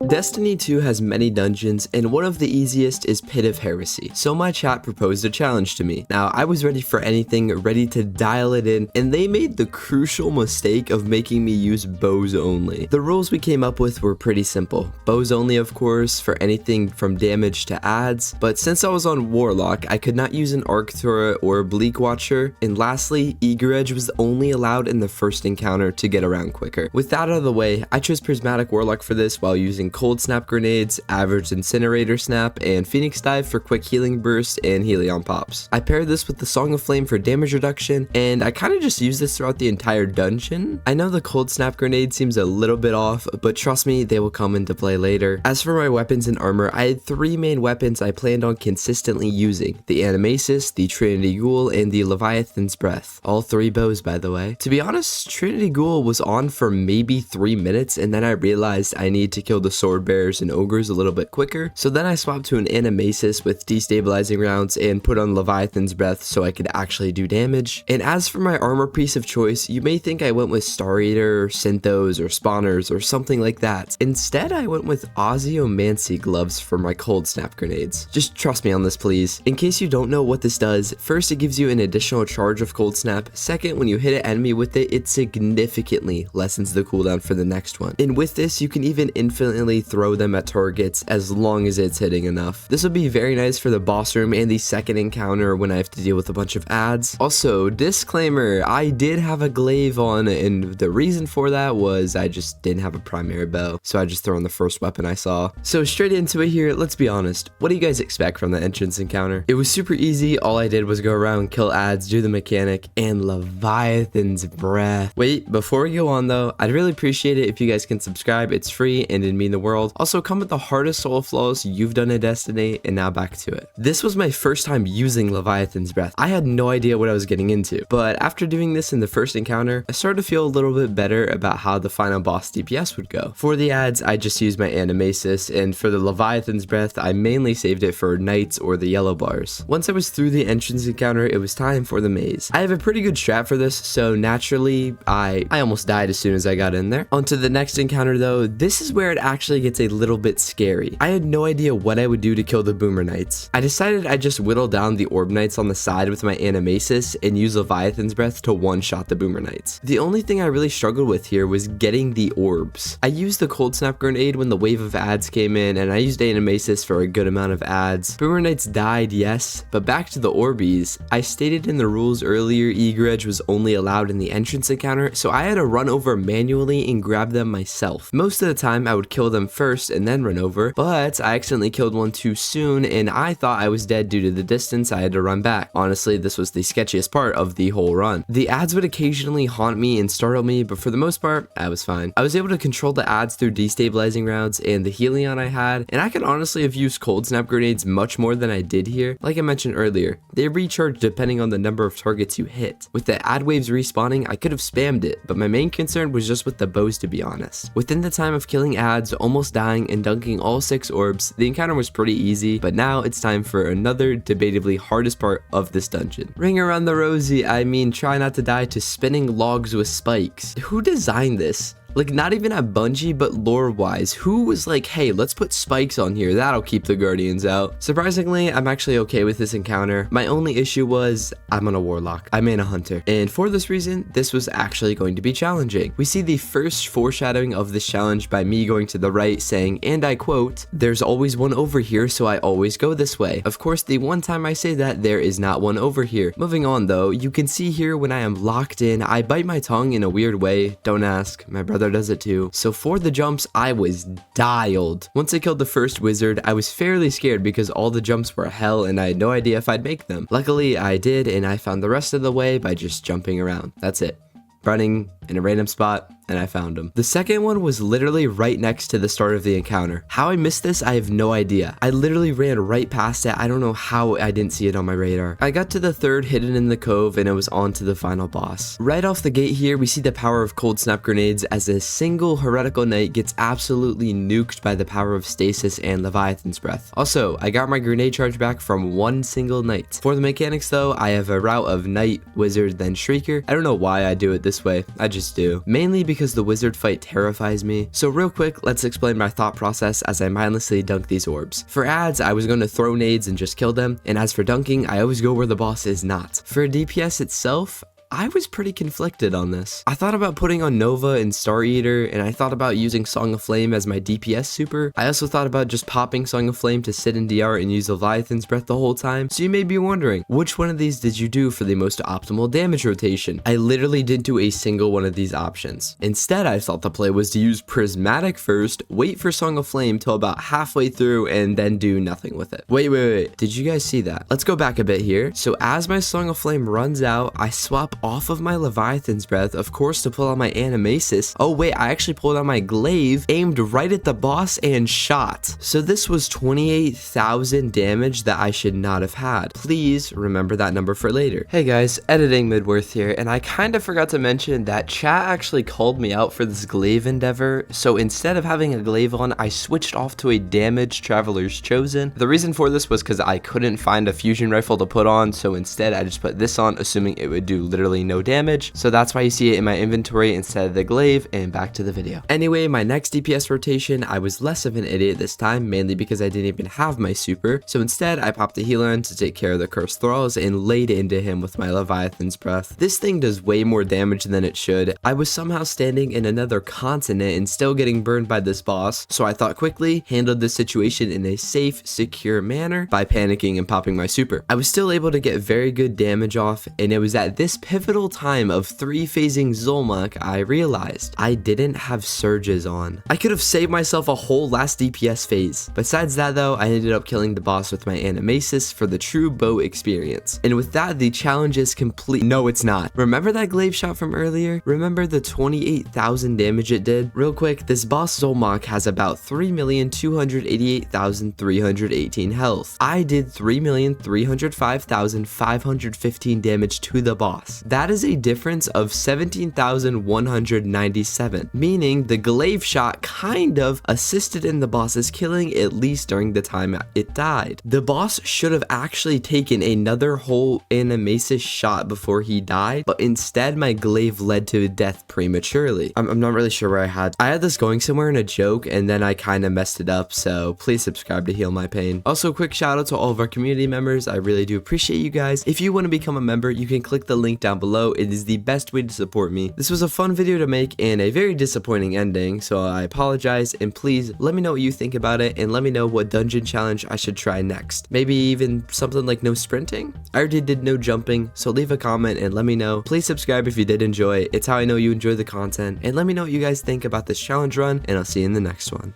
Destiny 2 has many dungeons, and one of the easiest is Pit of Heresy, so my chat proposed a challenge to me. Now, I was ready for anything, ready to dial it in, and they made the crucial mistake of making me use bows only. The rules we came up with were pretty simple. Bows only, of course, for anything from damage to adds, but since I was on Warlock, I could not use an Arc Turret or Bleak Watcher, and lastly, Eager Edge was only allowed in the first encounter to get around quicker. With that out of the way, I chose Prismatic Warlock for this while using Cold Snap Grenades, Average Incinerator Snap, and Phoenix Dive for quick healing burst and Helion Pops. I paired this with the Song of Flame for damage reduction, and I kind of just used this throughout the entire dungeon. I know the Cold Snap Grenade seems a little bit off, but trust me, they will come into play later. As for my weapons and armor, I had 3 main weapons I planned on consistently using: the Animasis, the Trinity Ghoul, and the Leviathan's Breath. All 3 bows, by the way. To be honest, Trinity Ghoul was on for maybe 3 minutes, and then I realized I need to kill the Sword Bearers and Ogres a little bit quicker, so then I swapped to an Animasis with destabilizing rounds and put on Leviathan's Breath so I could actually do damage. And as for my armor piece of choice, you may think I went with Star Eater, Synthos, or Spawners, or something like that. Instead, I went with Ozymancy gloves for my Cold Snap Grenades. Just trust me on this, please. In case you don't know what this does, first, it gives you an additional charge of Cold Snap. Second, when you hit an enemy with it, it significantly lessens the cooldown for the next one. And with this, you can even infinitely throw them at targets as long as it's hitting enough. This will be very nice for the boss room and the second encounter when I have to deal with a bunch of ads. Also, disclaimer, I did have a glaive on, and the reason for that was I just didn't have a primary bow, so I just threw on the first weapon I saw. So straight into it here, let's be honest, what do you guys expect from the entrance encounter? It was super easy. All I did was go around, kill ads, do the mechanic, and Leviathan's Breath. Wait, before we go on though, I'd really appreciate it if you guys can subscribe. It's free and it'd mean the world. Also, comment the hardest soul flaws you've done in Destiny, and now back to it. This was my first time using Leviathan's Breath. I had no idea what I was getting into, but after doing this in the first encounter, I started to feel a little bit better about how the final boss DPS would go. For the ads, I just used my Animasis, and for the Leviathan's Breath, I mainly saved it for Knights or the yellow bars. Once I was through the entrance encounter, it was time for the maze. I have a pretty good strat for this, so naturally, I almost died as soon as I got in there. On to the next encounter though, this is where it actually gets a little bit scary. I had no idea what I would do to kill the Boomer Knights. I decided I'd just whittle down the Orb Knights on the side with my Animasis and use Leviathan's Breath to one-shot the Boomer Knights. The only thing I really struggled with here was getting the orbs. I used the Cold Snap Grenade when the wave of ads came in, and I used Animasis for a good amount of ads. Boomer Knights died, yes, but back to the Orbies. I stated in the rules earlier, Eager Edge was only allowed in the entrance encounter, so I had to run over manually and grab them myself. Most of the time, I would kill them first and then run over, but I accidentally killed one too soon, and I thought I was dead due to the distance. I had to run back. Honestly, this was the sketchiest part of the whole run. The ads would occasionally haunt me and startle me, but for the most part, I was fine. I was able to control the ads through destabilizing rounds and the Helion I had, and I could honestly have used Cold Snap Grenades much more than I did here. Like I mentioned earlier, they recharge depending on the number of targets you hit. With the ad waves respawning, I could have spammed it, but my main concern was just with the bows, to be honest. Within the time of killing ads, almost dying, and dunking all 6 orbs, the encounter was pretty easy, but now it's time for another debatably hardest part of this dungeon. Ring around the rosy, I mean try not to die to spinning logs with spikes. Who designed this? Like, not even at Bungie, but lore-wise, who was like, hey, let's put spikes on here, that'll keep the Guardians out? Surprisingly, I'm actually okay with this encounter. My only issue was, I'm on a Warlock, I'm in a Hunter, and for this reason, this was actually going to be challenging. We see the first foreshadowing of this challenge by me going to the right saying, and I quote, "There's always one over here, so I always go this way." Of course, the one time I say that, there is not one over here. Moving on though, you can see here when I am locked in, I bite my tongue in a weird way. Don't ask, my brother does it too. So for the jumps, I was dialed. Once I killed the first wizard, I was fairly scared because all the jumps were hell and I had no idea if I'd make them. Luckily, I did, and I found the rest of the way by just jumping around. That's it. Running in a random spot, and I found him. The second one was literally right next to the start of the encounter. How I missed this, I have no idea. I literally ran right past it. I don't know how I didn't see it on my radar. I got to the third hidden in the cove, and it was on to the final boss. Right off the gate here, we see the power of Cold Snap Grenades as a single heretical knight gets absolutely nuked by the power of Stasis and Leviathan's Breath. Also, I got my grenade charge back from one single knight. For the mechanics though, I have a route of Knight, Wizard, then Shrieker. I don't know why I do it this way, I just do. Mainly because because the wizard fight terrifies me. So real quick, let's explain my thought process as I mindlessly dunk these orbs. For ads, I was going to throw nades and just kill them, and as for dunking, I always go where the boss is not. For DPS itself, I was pretty conflicted on this. I thought about putting on Nova and Star Eater, and I thought about using Song of Flame as my DPS super. I also thought about just popping Song of Flame to sit in DR and use Leviathan's Breath the whole time. So you may be wondering, which one of these did you do for the most optimal damage rotation? I literally didn't do a single one of these options. Instead, I thought the play was to use Prismatic first, wait for Song of Flame till about halfway through, and then do nothing with it. Wait. Did you guys see that? Let's go back a bit here. So as my Song of Flame runs out, I swap off of my Leviathan's Breath, of course, to pull out my Animasis. Oh wait, I actually pulled out my Glaive, aimed right at the boss, and shot. So this was 28,000 damage that I should not have had. Please remember that number for later. Hey guys, editing Midworth here, and I kind of forgot to mention that chat actually called me out for this Glaive endeavor. So instead of having a Glaive on, I switched off to a Damaged Traveler's Chosen. The reason for this was because I couldn't find a fusion rifle to put on, so instead I just put this on, assuming it would do literally no damage. So that's why you see it in my inventory instead of the Glaive, and back to the video. Anyway, my next DPS rotation, I was less of an idiot this time, mainly because I didn't even have my super. So instead, I popped a healer in to take care of the cursed thralls and laid into him with my Leviathan's Breath. This thing does way more damage than it should. I was somehow standing in another continent and still getting burned by this boss, so I thought quickly, handled the situation in a safe, secure manner by panicking and popping my super. I was still able to get very good damage off, and it was at this pivotal time of 3-phasing Zul'Muk I realized I didn't have surges on. I could have saved myself a whole last DPS phase. Besides that though, I ended up killing the boss with my Animasis for the true bow experience. And with that, the challenge is complete. No, it's not. Remember that Glaive shot from earlier? Remember the 28,000 damage it did? Real quick, this boss Zul'Muk has about 3,288,318 health. I did 3,305,515 damage to the boss. That is a difference of 17,197, meaning the Glaive shot kind of assisted in the boss's killing, at least during the time it died. The boss should have actually taken another whole Animasis shot before he died, but instead my Glaive led to death prematurely. I'm not really sure where I had this going somewhere in a joke, and then I kind of messed it up, so please subscribe to heal my pain. Also, quick shout out to all of our community members. I really do appreciate you guys. If you want to become a member, you can click the link down below. It is the best way to support me. This was a fun video to make and a very disappointing ending, so I apologize, and please let me know what you think about it, and let me know what dungeon challenge I should try next. Maybe even something like no sprinting? I already did no jumping, so leave a comment and let me know. Please subscribe if you did enjoy. It's how I know you enjoy the content, and let me know what you guys think about this challenge run, and I'll see you in the next one.